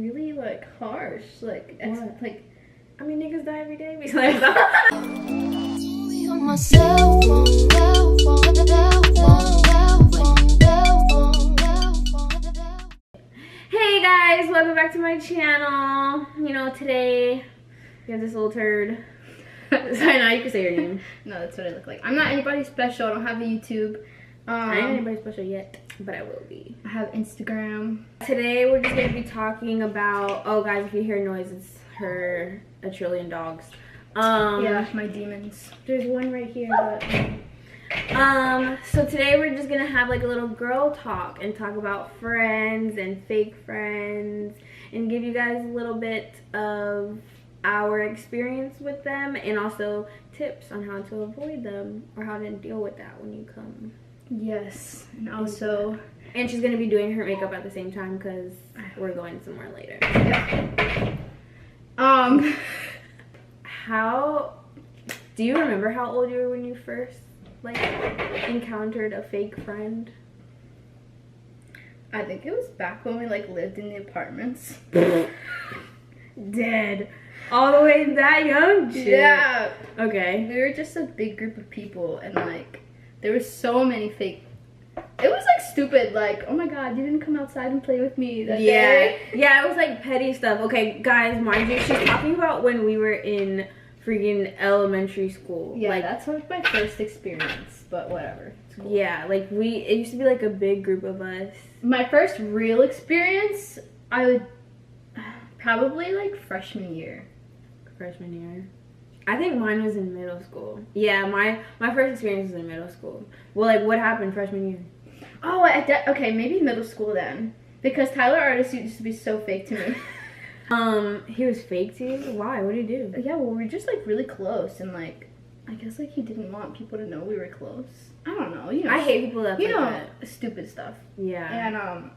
really like harsh. Like, like, I mean, niggas die every day. We like that. Hey guys, welcome back to my channel. You know, today we have this little turd. Sorry, now you can say your name. No, that's what I look like. I'm not anybody special. I don't have a YouTube. I ain't anybody special yet, but I will be. I have Instagram. Today we're just gonna be talking about, oh guys, if you hear noise, it's a trillion dogs. Yeah, my demons. There's one right here, but so today we're just gonna have like a little girl talk and talk about friends and fake friends and give you guys a little bit of our experience with them and also tips on how to avoid them or how to deal with that when you come. Yes, and also, and she's gonna be doing her makeup at the same time because we're going somewhere later. Yeah. How do you remember how old you were when you first like encountered a fake friend? I think it was back when we like lived in the apartments. Dead. All the way that young? Shit. Yeah. Okay. We were just a big group of people and like there were so many fake. It was like stupid, like, oh my god, you didn't come outside and play with me that day. Yeah, it was like petty stuff. Okay, guys, mind you, she's talking about when we were in freaking elementary school. Yeah, like, that's like my first experience, but whatever. Cool. Yeah, like it used to be like a big group of us. My first real experience, I would probably like freshman year. Freshman year. I think mine was in middle school. Yeah, my first experience was in middle school. Well, like, what happened freshman year? Oh, okay, maybe middle school then. Because Tyler Artis used to be so fake to me. He was fake to you? Why? What did he do? Yeah, well, we were just, like, really close. And, like, I guess, like, he didn't want people to know we were close. I don't know. You know, I hate people that stupid stuff. Yeah.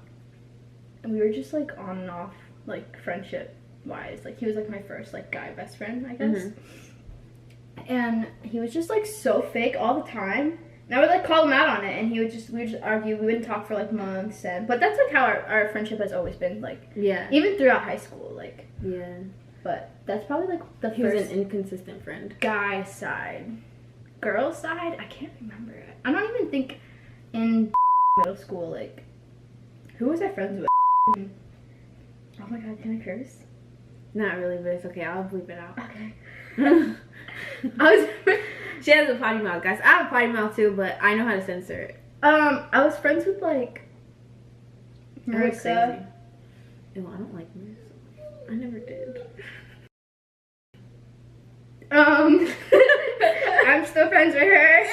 And we were just, like, on and off, like, friendship-wise. Like, he was, like, my first, like, guy best friend, I guess. Mm-hmm. And he was just like so fake all the time. And I would like call him out on it and we would just argue. We wouldn't talk for like months but that's like how our friendship has always been, like, yeah, even throughout high school, like, yeah. But that's probably like the he first was an inconsistent friend. Guy side. Girl side, I can't remember it. I don't even think in middle school, like, who was I friends with? Oh my god, can I curse? Not really, but it's okay, I'll bleep it out. Okay. She has a potty mouth, guys. I have a potty mouth too, but I know how to censor it. I was friends with like Marissa. Ew, I don't like Marissa. I never did. I'm still friends with her.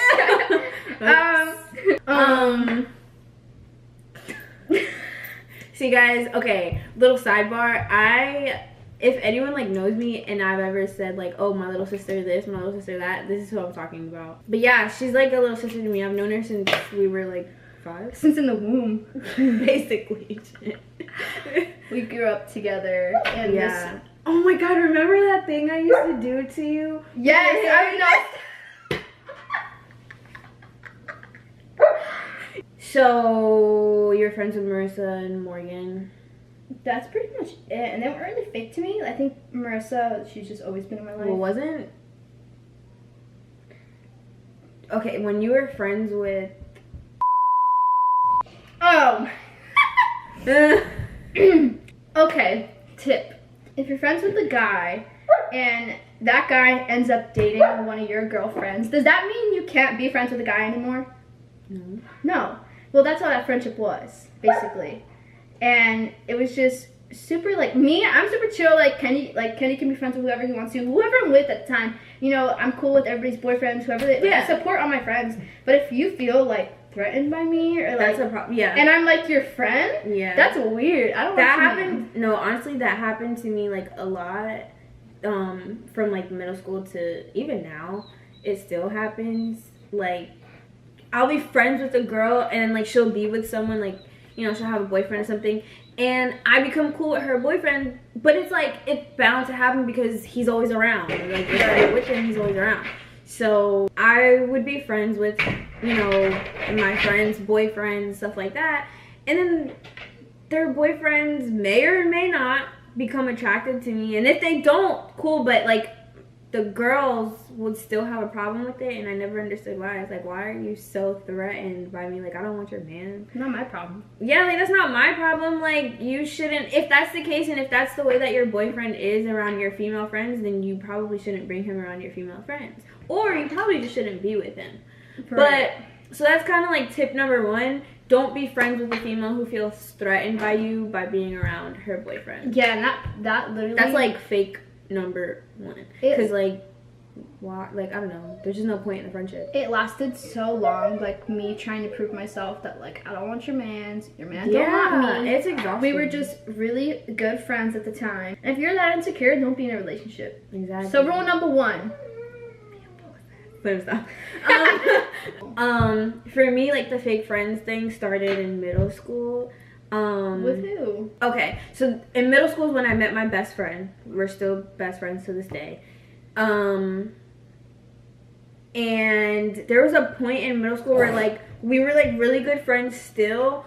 See, guys, okay, little sidebar. If anyone like knows me and I've ever said like, oh, my little sister this, my little sister that, this is who I'm talking about. But yeah, she's like a little sister to me. I've known her since we were like 5. Since in the womb. Basically. We grew up together. And yeah. Oh my god, remember that thing I used to do to you? Yes, I know. So, you're friends with Marissa and Morgan? That's pretty much it. And they weren't really fake to me. I think Marissa, she's just always been in my life. Well, wasn't... Okay, when you were friends with... Oh. Okay, tip. If you're friends with a guy and that guy ends up dating one of your girlfriends, does that mean you can't be friends with a guy anymore? No. No. Well, that's how that friendship was, basically. And it was just super, like, me, I'm super chill. Like, Kenny can be friends with whoever he wants to. Whoever I'm with at the time, you know, I'm cool with everybody's boyfriends, whoever they, I support all my friends. But if you feel, like, threatened by me or, like, that's a problem, yeah. And I'm, like, your friend, yeah, that's weird. I don't that happened, no, honestly, that happened to me, like, a lot, from, like, middle school to even now. It still happens. Like, I'll be friends with a girl and, like, she'll be with someone, like, you know, she'll have a boyfriend or something, and I become cool with her boyfriend, but it's like, it's bound to happen because he's always around. Like, if I'm with him, he's always around. So I would be friends with, you know, my friends' boyfriends, stuff like that, and then their boyfriends may or may not become attracted to me, and if they don't, cool, but like the girls would still have a problem with it, and I never understood why. I was like, why are you so threatened by me? Like, I don't want your man. Not my problem. Yeah, like, that's not my problem. Like, you shouldn't, if that's the case, and if that's the way that your boyfriend is around your female friends, then you probably shouldn't bring him around your female friends. Or you probably just shouldn't be with him. Right. But, so that's kind of like tip number 1. Don't be friends with a female who feels threatened by you by being around her boyfriend. Yeah, and that literally... That's like fake number 1. Because like, why? Like, I don't know. There's just no point in the friendship. It lasted so long, like me trying to prove myself that like I don't want your man don't want me. It's exhausting. We were just really good friends at the time. And if you're that insecure, don't be in a relationship. Exactly. So rule number 1. For me, like the fake friends thing started in middle school. With who? Okay, so in middle school is when I met my best friend. We're still best friends to this day. And there was a point in middle school where like we were like really good friends still,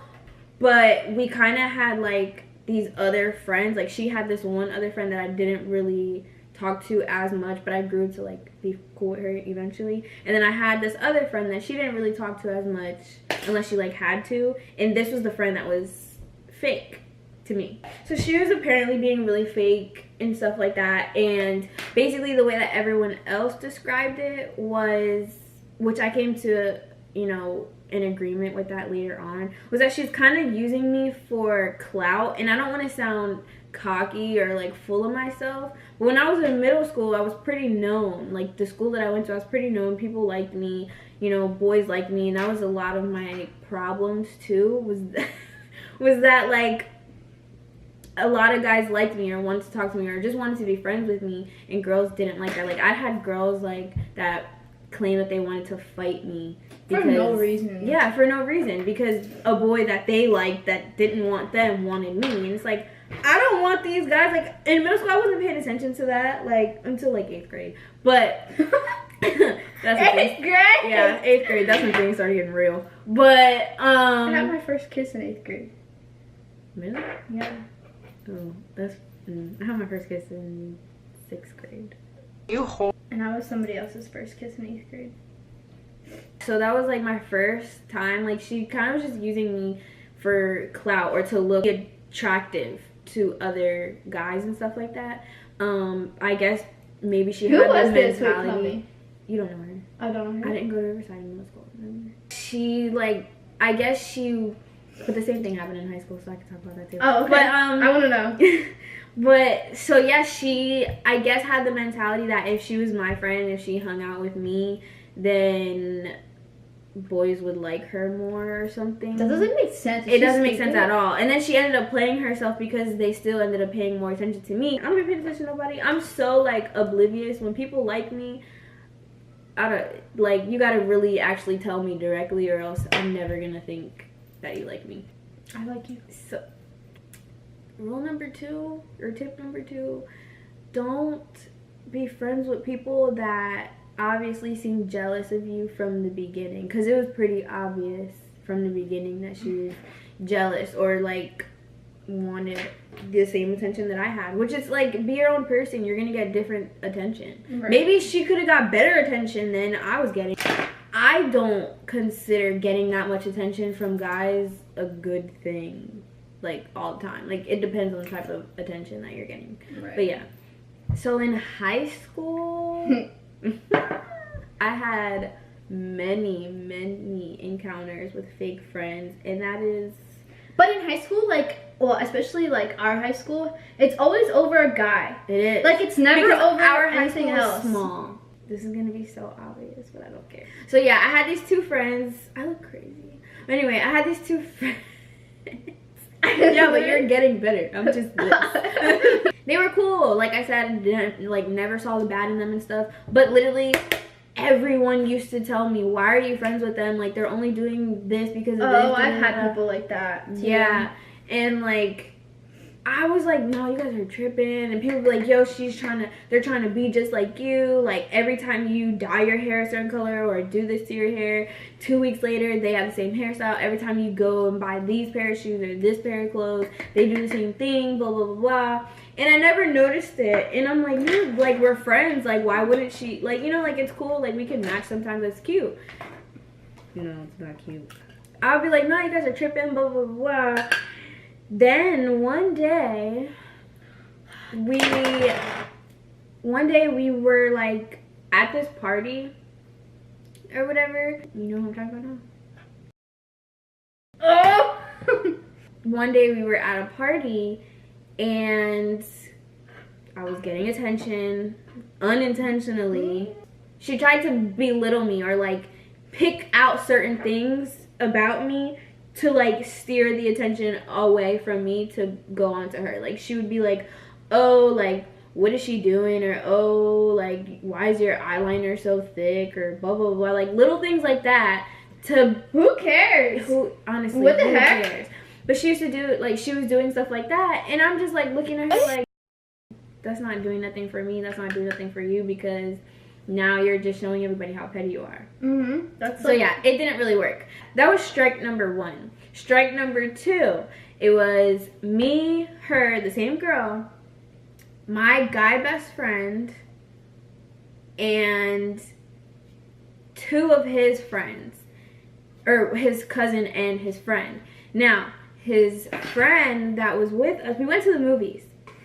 but we kind of had like these other friends. Like she had this one other friend that I didn't really talk to as much, but I grew to like be cool with her eventually. And then I had this other friend that she didn't really talk to as much unless she like had to, and this was the friend that was fake to me. So she was apparently being really fake and stuff like that, and basically the way that everyone else described it was, which I came to, you know, in agreement with that later on, was that she's kind of using me for clout. And I don't want to sound cocky or like full of myself, but when I was in middle school I was pretty known. Like the school that I went to, I was pretty known. People liked me, you know, boys liked me, and that was a lot of my problems too, was that like a lot of guys liked me or wanted to talk to me or just wanted to be friends with me, and girls didn't like that. Like I had girls like that claim that they wanted to fight me because, for no reason. Yeah, for no reason, because a boy that they liked that didn't want them wanted me. And it's like, I don't want these guys. Like in middle school I wasn't paying attention to that like until like 8th grade, but that's 8th grade. Yeah, 8th grade, that's when things started getting real. But I had my first kiss in 8th grade. Really? Yeah. Oh, that's I had my first kiss in 6th grade. And I was somebody else's first kiss in 8th grade. So that was like my first time. Like she kind of was just using me for clout or to look attractive to other guys and stuff like that. I guess maybe she had that mentality. You don't know her. I don't know her. I didn't go to Riverside in middle school. Remember? She like, I guess she, but the same thing happened in high school, so I can talk about that too. Oh, okay. But I want to know. But so yeah, she, I guess, had the mentality that if she was my friend, if she hung out with me, then boys would like her more or something. That doesn't make sense. It doesn't make sense at all. And then she ended up playing herself because they still ended up paying more attention to me. I don't even pay attention to nobody. I'm so like oblivious. When people like me, I don't, like, you gotta really actually tell me directly, or else I'm never gonna think that you like me. I like you. So rule number 2, or tip number 2, don't be friends with people that obviously seem jealous of you from the beginning, because it was pretty obvious from the beginning that she was jealous or like wanted the same attention that I had, which is like, be your own person. You're gonna get different attention. Right. Maybe she could have got better attention than I was getting. I don't consider getting that much attention from guys a good thing, like all the time. Like it depends on the type of attention that you're getting. Right. But yeah, so in high school I had many encounters with fake friends, and that is, but in high school, like, well, especially like our high school, it's always over a guy. It is. Like it's never because over our anything else. Small. This is gonna be so obvious, but I don't care. So yeah, I had these 2 friends. I look crazy. Anyway, I had these 2 friends. Yeah, but you're getting better. I'm just this. They were cool. Like I said, didn't, like, never saw the bad in them and stuff. But literally, everyone used to tell me, why are you friends with them? Like, they're only doing this because of this. Oh, I've had people like that too. Yeah. And like, I was like, no, you guys are tripping. And people were like, yo, they're trying to be just like you. Like, every time you dye your hair a certain color or do this to your hair, 2 weeks later, they have the same hairstyle. Every time you go and buy these pair of shoes or this pair of clothes, they do the same thing, blah, blah, blah, blah. And I never noticed it. And I'm like, dude, like, we're friends. Like, why wouldn't she? Like, you know, like, it's cool. Like, we can match sometimes. It's cute. No, it's not cute. I'll be like, no, you guys are tripping, blah, blah, blah. Then one day we were, like, at this party or whatever. You know who I'm talking about now? Oh! One day we were at a party and I was getting attention unintentionally. She tried to belittle me or like pick out certain things about me to like steer the attention away from me to go on to her. Like she would be like, oh, like what is she doing? Or oh, like why is your eyeliner so thick? Or blah blah blah. Like little things like that. To who cares? Honestly, what the who heck? Cares? But she used to do, like, she was doing stuff like that. And I'm just, like, looking at her like, that's not doing nothing for me. That's not doing nothing for you because now you're just showing everybody how petty you are. That's so, yeah, it didn't really work. That was strike number 1. Strike number 2, it was me, her, the same girl, my guy best friend, and 2 of his friends. Or his cousin and his friend. Now, his friend that was with us, we went to the movies.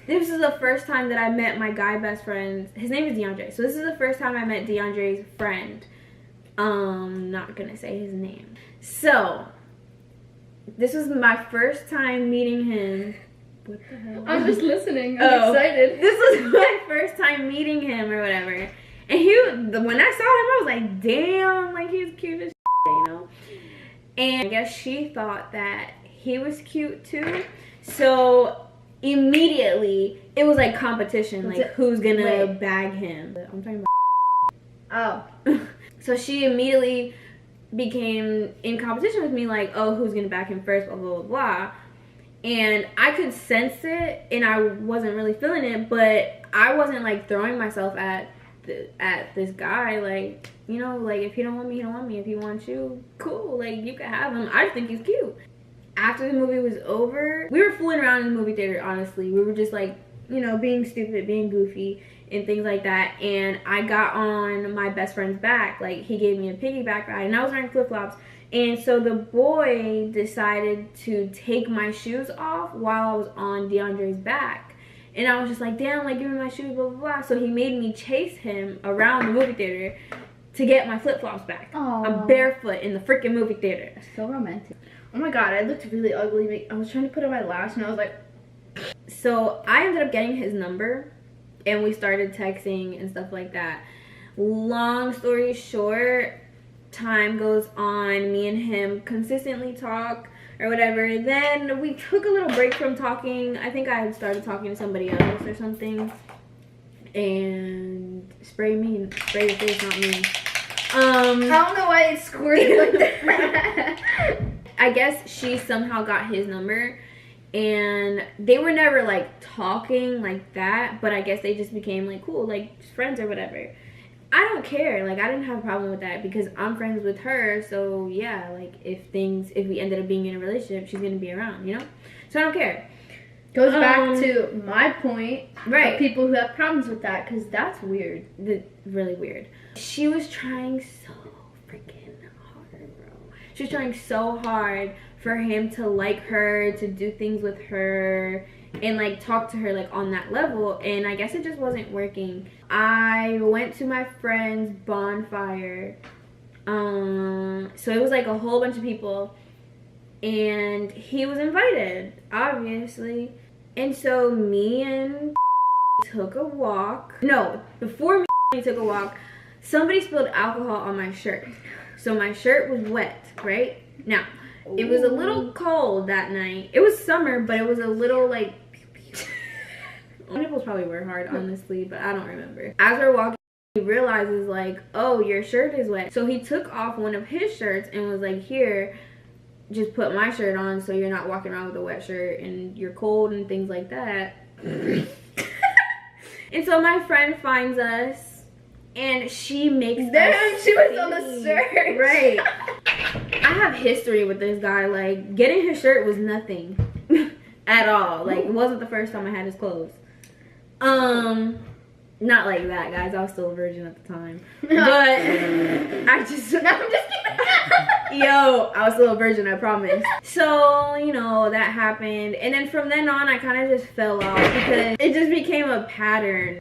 This is the first time that I met my guy best friend. His name is DeAndre. So this is the first time I met DeAndre's friend. Not gonna say his name. So, this was my first time meeting him. What the hell? I'm just listening. I'm excited. This was my first time meeting him or whatever. And when I saw him, I was like, damn, like he's cute as shit, you know? And I guess she thought that he was cute too. So immediately it was like competition, like who's gonna bag him. I'm talking about. Oh. So she immediately became in competition with me, like, oh, who's gonna bag him first, blah blah blah blah. And I could sense it, and I wasn't really feeling it, but I wasn't like throwing myself at this guy, like, you know, like if he don't want me, he don't want me. If he wants you, cool, like you can have him. I just think he's cute. After the movie was over, we were fooling around in the movie theater, honestly. We were just like, you know, being stupid, being goofy and things like that. And I got on my best friend's back. Like he gave me a piggyback ride and I was wearing flip-flops. And so the boy decided to take my shoes off while I was on DeAndre's back. And I was just like, damn, like, give me my shoes, blah, blah, blah. So he made me chase him around the movie theater to get my flip-flops back. Aww. I'm barefoot in the freaking movie theater. So romantic. Oh my god, I looked really ugly. I was trying to put on my lash and I was like... So I ended up getting his number and we started texting and stuff like that. Long story short, time goes on. Me and him consistently talk or whatever. Then we took a little break from talking. I think I had started talking to somebody else or something. And spray the face, not me. I don't know why it squirted like that. I guess she somehow got his number. And they were never like talking like that. But I guess they just became like cool, like friends or whatever. I don't care. Like, I didn't have a problem with that because I'm friends with her. So, yeah, like, if we ended up being in a relationship, she's going to be around, you know? So, I don't care. Goes back to my point. Right. Of people who have problems with that because that's weird. Really weird. She was trying so freaking hard, bro. She was trying so hard for him to like her, to do things with her, and like talk to her like on that level, and I guess it just wasn't working. I went to my friend's bonfire, so it was like a whole bunch of people and he was invited, obviously. And so me and took a walk. No, before me took a walk, somebody spilled alcohol on my shirt, so my shirt was wet. Right now, it was a little cold that night. It was summer, but it was a little like my nipples probably were hard, honestly, but I don't remember. As we're walking, he realizes like, oh, your shirt is wet. So he took off one of his shirts and was like, here, just put my shirt on so you're not walking around with a wet shirt and you're cold and things like that. And so my friend finds us and she makes she was on the shirt. Right. I have history with this guy. Like, getting his shirt was nothing at all. Like, it wasn't the first time I had his clothes. Not like that, guys. I was still a virgin at the time. But I just... No, I'm just kidding. Yo, I was still a virgin, I promise. So, you know, that happened. And then from then on, I kind of just fell off because it just became a pattern.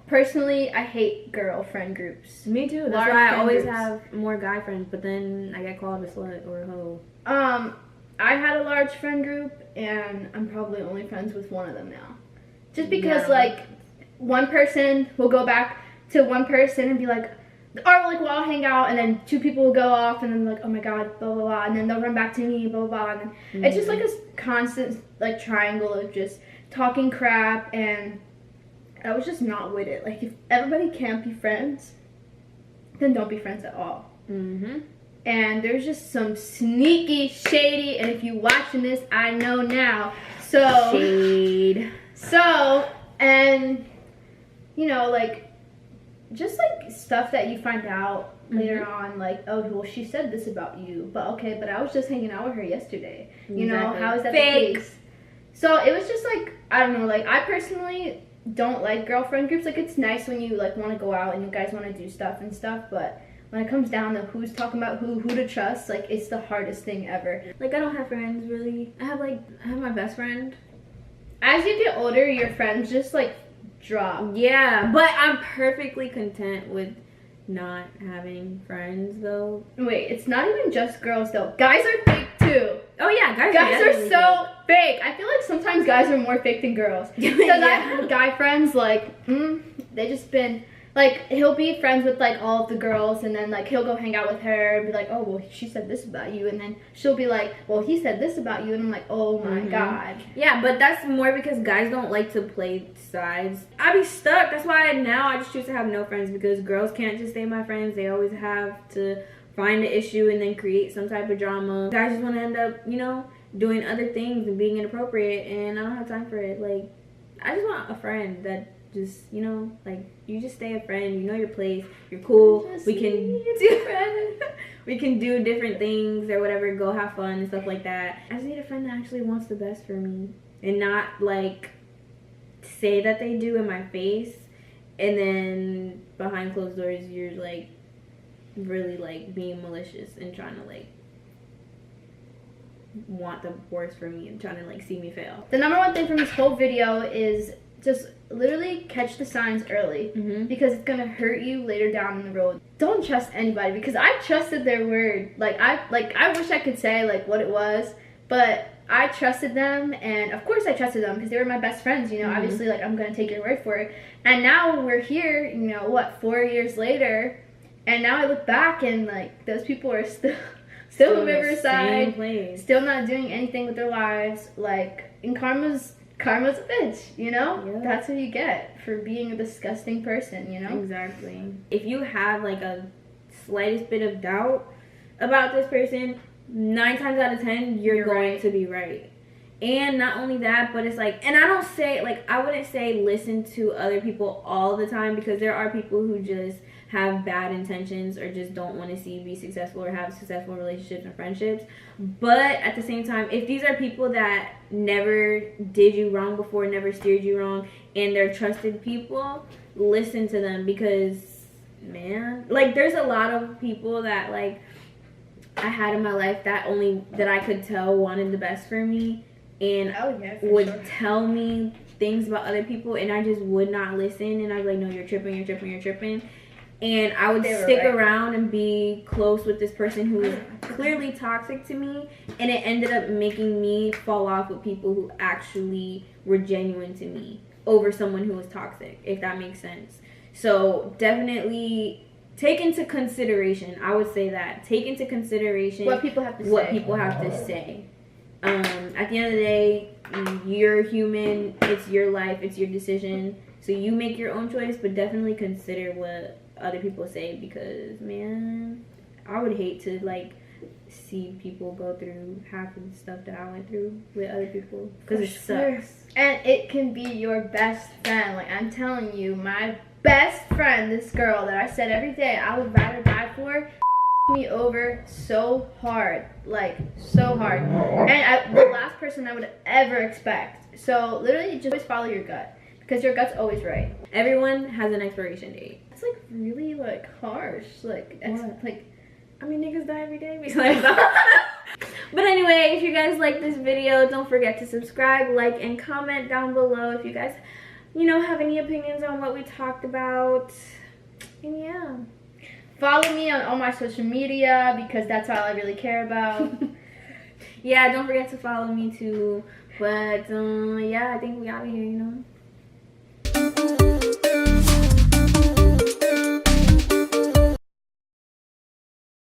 Personally, I hate girlfriend groups. Me too. That's why I always have more guy friends, but then I get called a slut or a hoe. I had a large friend group, and I'm probably only friends with one of them now. Just because, like, one person will go back to one person and be like, or like we'll all hang out, and then two people will go off, and then like, oh my god, blah blah blah, and then they'll run back to me, blah blah blah, and then it's just like a constant like triangle of just talking crap, and I was just not with it. Like, if everybody can't be friends, then don't be friends at all. And there's just some sneaky, shady, and if you watching this, I know now. So shade. So, and you know, like, just like stuff that you find out later on, like, oh well, she said this about you, but okay, but I was just hanging out with her yesterday. You know, how is that fake? The case? So it was just like, I don't know, like, I personally don't like girlfriend groups. Like, it's nice when you like want to go out and you guys want to do stuff and stuff, but when it comes down to who's talking about who to trust, like, it's the hardest thing ever. Like, I don't have friends really. I have my best friend. As you get older, your friends just like drop. Yeah, but I'm perfectly content with not having friends though. Wait, it's not even just girls though. Guys are fake too. Oh yeah, guys are so fake. I feel like sometimes guys are more fake than girls. Because I have guy friends, like, they just been, like, he'll be friends with, like, all of the girls, and then, like, he'll go hang out with her and be like, oh, well, she said this about you, and then she'll be like, well, he said this about you, and I'm like, oh my god. Yeah, but that's more because guys don't like to play sides. I be stuck. That's why now I just choose to have no friends, because girls can't just stay my friends. They always have to find an issue and then create some type of drama. Guys just want to end up, you know, doing other things and being inappropriate, and I don't have time for it. Like, I just want a friend that just, you know, like, you just stay a friend, you know your place, you're cool, we can do different things or whatever, go have fun and stuff like that. I just need a friend that actually wants the best for me and not like say that they do in my face and then behind closed doors you're like really like being malicious and trying to like want the worst for me and trying to like see me fail. The number one thing from this whole video is just literally catch the signs early, because it's gonna hurt you later down the road. Don't trust anybody, because I trusted their word. I wish I could say like what it was, but I trusted them, and of course I trusted them because they were my best friends, you know. Obviously, like, I'm gonna take your word for it. And now we're here, you know, what, 4 years later, and now I look back and like those people are still in Riverside, still not doing anything with their lives. Like, and karma's a bitch, you know? Yeah. That's what you get for being a disgusting person, you know? Exactly. If you have like a slightest bit of doubt about this person, 9 times out of 10 you're going to be right. And not only that, but it's like, and I don't say, like, I wouldn't say listen to other people all the time, because there are people who just have bad intentions or just don't want to see you be successful or have successful relationships and friendships. But at the same time, if these are people that never did you wrong before, never steered you wrong, and they're trusted people, listen to them, because, man, like, there's a lot of people that, like, I had in my life that I could tell wanted the best for me, and would tell me things about other people, and I just would not listen, and I'd be like, no, you're tripping. And I would stick around and be close with this person who was clearly toxic to me, and it ended up making me fall off with people who actually were genuine to me over someone who was toxic, if that makes sense. So definitely take into consideration, I would say that, take into consideration what people have to say. At the end of the day, you're human, it's your life, it's your decision, so you make your own choice, but definitely consider what other people say, because, man, I would hate to like see people go through half of the stuff that I went through with other people, because it sucks. And it can be your best friend. Like, I'm telling you, my best friend, this girl that I said every day I would rather die for, me over so hard, like so hard, and the last person I would ever expect. So literally just always follow your gut, Because your gut's always right. Everyone has an expiration date. It's like really like harsh. Like I mean, niggas die every day. Besides that. But anyway, if you guys like this video, don't forget to subscribe, like, and comment down below if you guys, you know, have any opinions on what we talked about. And yeah. Follow me on all my social media because that's all I really care about. Yeah, don't forget to follow me too. But yeah, I think we out of here, you know.